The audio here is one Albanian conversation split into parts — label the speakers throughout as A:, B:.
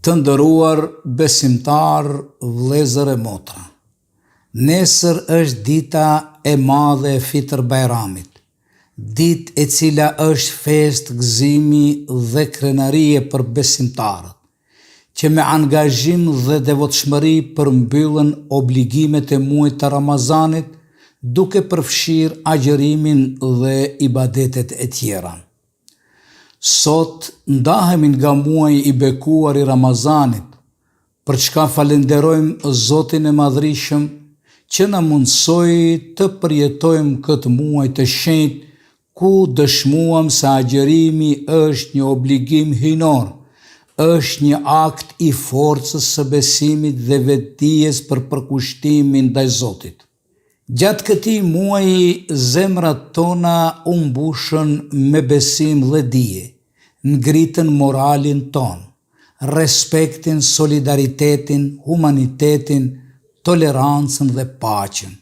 A: Të nderuar besimtar, vëllezër e motra, nesër është dita e madhe e Fitr Bajramit, ditë e cila është festë gëzimi dhe krenarie për besimtarët, që me angazhim dhe devotshmëri përmbyllën obligimet e muajit të Ramazanit, duke përfshirë agjërimin dhe ibadetet e tjera. Sot ndahemi nga muaji i bekuar i Ramazanit, për çka falenderojmë Zotin e Madhrishëm që na mundsoi të përjetojmë këtë muaj të shenjtë, ku dëshmuam se agjërimi është një obligim hyjnor, është një akt i forcës së besimit dhe vetdijes për përkushtimin ndaj Zotit. Gjatë këtij muaji zemrat tona u mbushën me besim dhe dije, ngritën moralin ton, respektin, solidaritetin, humanitetin, tolerancën dhe paqen.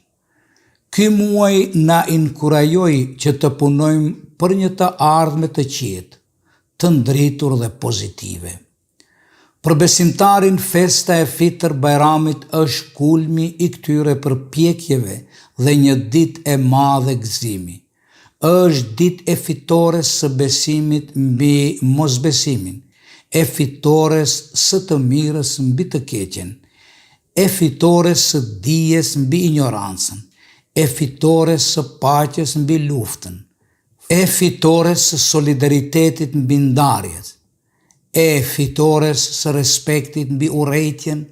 A: Ky muaj na inkurajoi që të punojmë për një të ardhme të qetë, të ndritur dhe pozitive. Për besimtarin, festa e Fitr Bajramit është kulmi i këtyre përpjekjeve dhe një ditë e madhe gëzimi. Është ditë e fitores së besimit mbi mosbesimin, e fitores së të mirës mbi të keqen, e fitores së dijes mbi ignorancën, e fitores së paqes mbi luftën, e fitores së solidaritetit mbi ndarjet, e fitores së respektit mbi urrejtjen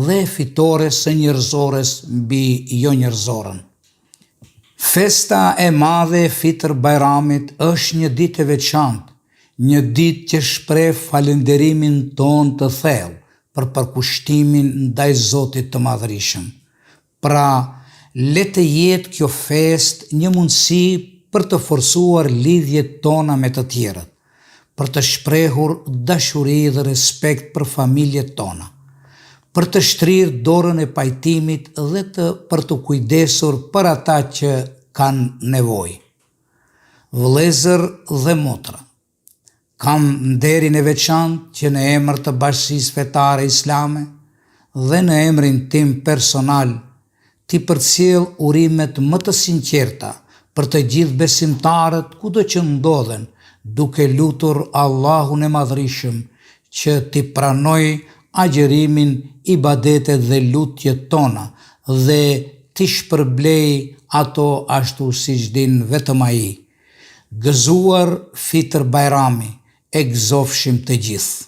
A: dhe fitores së njerëzores mbi jo njerëzorën. Festa e madhe e Fitr Bajramit është një ditë e veçantë, një ditë që shpreh falënderimin ton të thellë për përkushtimin ndaj Zotit të Madhrishëm. Pra, le të jetë kjo festë një mundësi për të forcuar lidhjet tona me të tjerët, për të shprehur dashuri dhe respekt për familjet tona, për të shtrirë dorën e pajtimit dhe për të kujdesur për ata që kanë nevojë. Vëllezër dhe motra, kam nderin e veçantë që në emër të Bashkisë Fetare Islame dhe në emrin tim personal t'i përcjell urimet më të sinqerta për të gjithë besimtarët kudo që ndodhen, duke lutur Allahun e Madhrishëm që t'i pranoj agjërimin, ibadetet dhe lutjet tona dhe t'i shpërblej ato ashtu siç din vetëm Ai. Gëzuar Fitr Bajrami, e gëzofshim të gjithë.